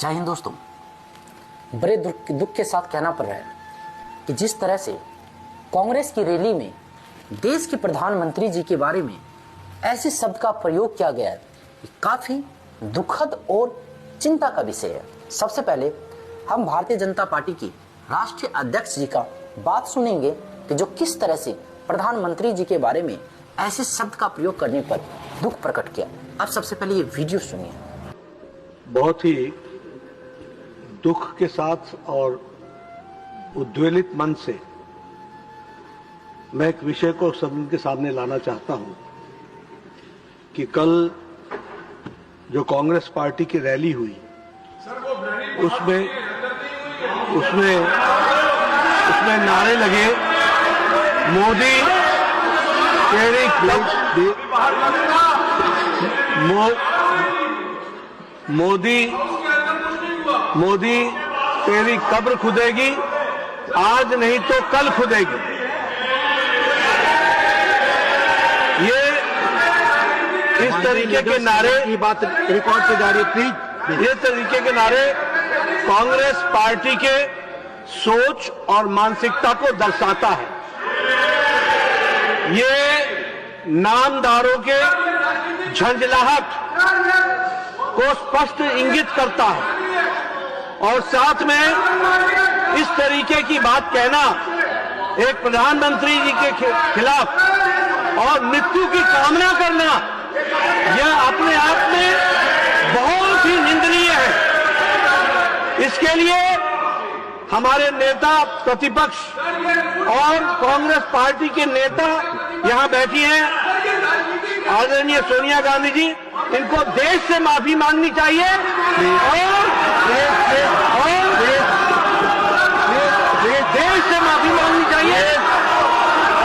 जय हिंद दोस्तों, बड़े दुख के साथ कहना पड़ रहा है कि जिस तरह से कांग्रेस की रैली में देश के प्रधानमंत्री जी के बारे में ऐसे शब्द का प्रयोग किया गया है, काफी दुखद और चिंता का विषय है। सबसे पहले हम भारतीय जनता पार्टी की राष्ट्रीय अध्यक्ष जी का बात सुनेंगे कि जो किस तरह से प्रधानमंत्री जी के बारे में ऐसे शब्द का प्रयोग करने पर दुख प्रकट किया। आप सबसे पहले ये वीडियो सुनिए। बहुत ही दुख के साथ और उद्वेलित मन से मैं एक विषय को सदन के सामने लाना चाहता हूं कि कल जो कांग्रेस पार्टी की रैली हुई उसमें नारे लगे, मोदी तेरी मोदी तेरी कब्र खुदेगी, आज नहीं तो कल खुदेगी। ये इस तरीके के नारे, ये बात रिकॉर्ड पे जा रही है प्लीज, ये तरीके के नारे कांग्रेस पार्टी के सोच और मानसिकता को दर्शाता है। ये नामदारों के झंझलाहट को स्पष्ट इंगित करता है और साथ में इस तरीके की बात कहना एक प्रधानमंत्री जी के खिलाफ और मृत्यु की कामना करना, यह अपने आप में बहुत ही निंदनीय है। इसके लिए हमारे नेता प्रतिपक्ष और कांग्रेस पार्टी के नेता यहां बैठी हैं, आदरणीय सोनिया गांधी जी, इनको देश से माफी मांगनी चाहिए और देश से माफी मांगनी चाहिए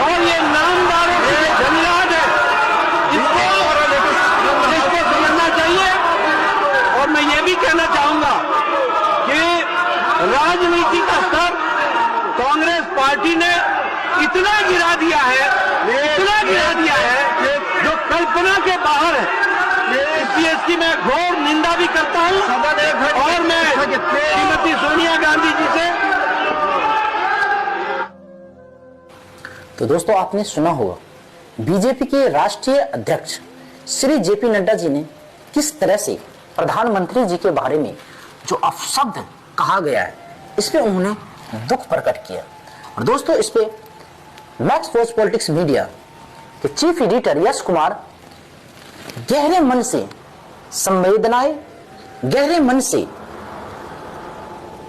और ये नामदारों की झंझलाहट है, इसको समझना चाहिए। और मैं ये भी कहना चाहूंगा कि राजनीति का स्तर कांग्रेस पार्टी ने इतना गिरा दिया है जो कल्पना के बाहर है। इसलिए इसकी मैं घोर निंदा भी करता हूं और मैं श्रीमती सोनिया गांधी जी से। तो दोस्तों, आपने सुना होगा बीजेपी के राष्ट्रीय अध्यक्ष श्री जेपी नड्डा जी ने किस तरह से प्रधानमंत्री जी के बारे में जो अपशब्द कहा गया है, इस पे उन्होंने दुख प्रकट किया। और दोस्तों, इस पे मैक्स फोर्स पॉलिटिक्स मीडिया के चीफ एडिटर यश कुमार गहरे मन से संवेदनाएं, गहरे मन से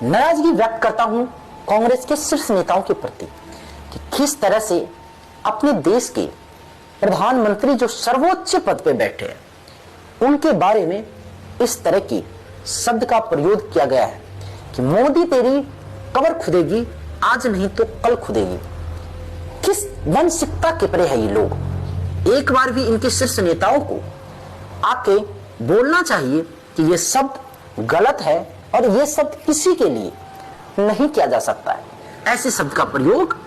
नाराजगी व्यक्त करता हूं कांग्रेस के शीर्ष नेताओं के प्रति कि किस तरह से अपने देश के प्रधानमंत्री जो सर्वोच्च पद पे बैठे हैं उनके बारे में इस तरह की शब्द का प्रयोग किया गया है कि मोदी तेरी कब्र खुदेगी, आज नहीं तो कल खुदेगी। किस मानसिकता के परे है ये लोग। एक बार भी इनके शीर्ष नेताओं को आके बोलना चाहिए कि ये शब्द गलत है और ये शब्द किसी के लिए नहीं किया जा सकता है। ऐसे शब्द का प्रयोग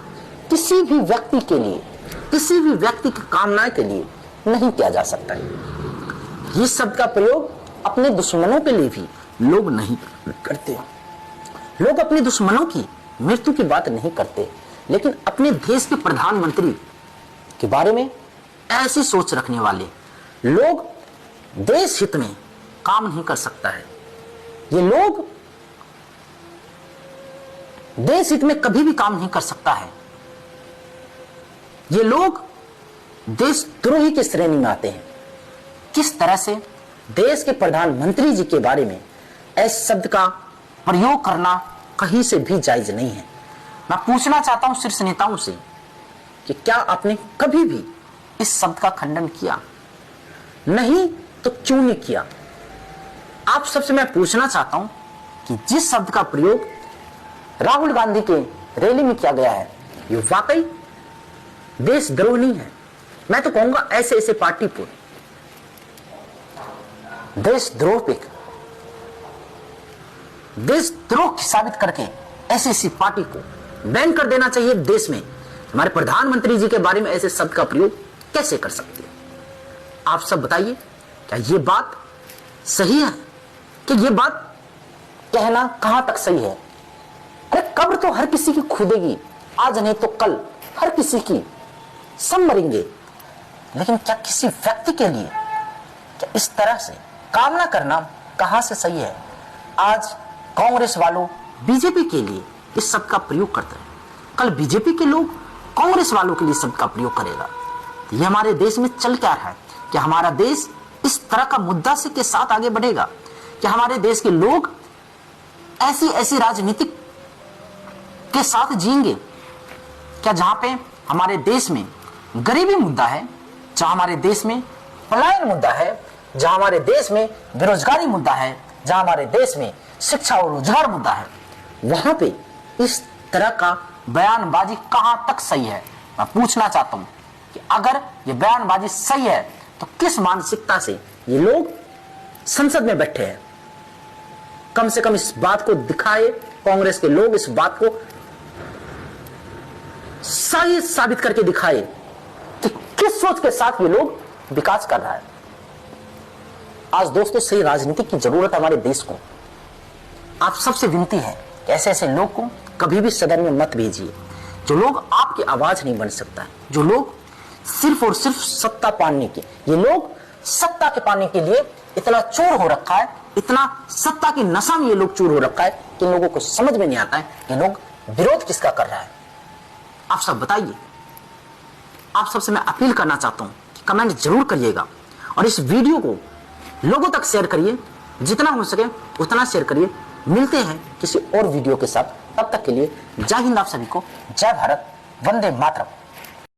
किसी भी व्यक्ति के लिए, किसी भी व्यक्ति की कामना के लिए नहीं किया जा सकता है। इस शब्द का प्रयोग अपने दुश्मनों के लिए भी लोग नहीं करते। लोग अपने दुश्मनों की मृत्यु की बात नहीं करते, लेकिन अपने देश के प्रधानमंत्री के बारे में ऐसी सोच रखने वाले लोग देश हित में काम नहीं कर सकता है। ये लोग देश हित में कभी भी काम नहीं कर सकता है। ये लोग देशद्रोही की श्रेणी में आते हैं। किस तरह से देश के प्रधानमंत्री जी के बारे में ऐसे शब्द का प्रयोग करना कहीं से भी जायज नहीं है। मैं पूछना चाहता हूं शीर्ष नेताओं से कि क्या आपने कभी भी इस शब्द का खंडन किया? नहीं तो क्यों नहीं किया? आप सबसे मैं पूछना चाहता हूं कि जिस शब्द का प्रयोग राहुल गांधी के रैली में किया गया है, ये वाकई देशद्रोह नहीं है। मैं तो कहूंगा ऐसे ऐसे पार्टी पर देशद्रोह साबित करके ऐसी ऐसी पार्टी को बैन कर देना चाहिए देश में। हमारे प्रधानमंत्री जी के बारे में ऐसे शब्द का प्रयोग कैसे कर सकते हैं? आप सब बताइए, क्या ये बात सही है? कि ये बात कहना कहां तक सही है? अरे कब्र तो हर किसी की खुदेगी, आज नहीं तो कल हर किसी की, सब मरेंगे। लेकिन क्या किसी व्यक्ति के लिए क्या इस तरह से कामना करना कहां से सही है? आज कांग्रेस वालों बीजेपी के लिए इस शब्द का प्रयोग करते हैं, कल बीजेपी के लोग कांग्रेस वालों के लिए शब्द का प्रयोग करेगा। तो ये हमारे देश में चल क्या रहा है? कि हमारा देश इस तरह का मुद्दा से के साथ आगे बढ़ेगा कि हमारे देश के लोग ऐसी ऐसी राजनीतिक के साथ जिएंगे क्या? जहां पे हमारे देश में गरीबी मुद्दा है, जहां हमारे देश में पलायन मुद्दा है, जहां हमारे देश में बेरोजगारी मुद्दा है, जहां हमारे देश में शिक्षा और रोजगार मुद्दा है, वहां पे इस तरह का बयानबाजी कहां तक सही है? मैं पूछना चाहता हूं कि अगर ये बयानबाजी सही है तो किस मानसिकता से ये लोग संसद में बैठे हैं? कम से कम इस बात को दिखाए, कांग्रेस के लोग इस बात को सही साबित करके दिखाए कि किस सोच के साथ ये लोग विकास कर रहा है। आज दोस्तों सही राजनीति की जरूरत है हमारे देश को। आप सबसे विनती है कि ऐसे ऐसे लोग को कभी भी सदन में मत भेजिए, जो लोग आपकी आवाज नहीं बन सकता है, जो लोग सिर्फ और सिर्फ सत्ता पाने के, ये लोग सत्ता के पाने के लिए इतना चोर हो रखा है, इतना सत्ता की नशा में ये लोग चूर हो रखा है कि इन लोगों को समझ में नहीं आता है ये लोग विरोध किसका कर रहा है। आप सब बताइए। आप सबसे मैं अपील करना चाहता हूं कि कमेंट जरूर करिएगा और इस वीडियो को लोगों तक शेयर करिए, जितना हो सके उतना शेयर करिए। मिलते हैं किसी और वीडियो के साथ, तब तक के लिए जय हिंद आप सभी को, जय भारत, वंदे मातरम।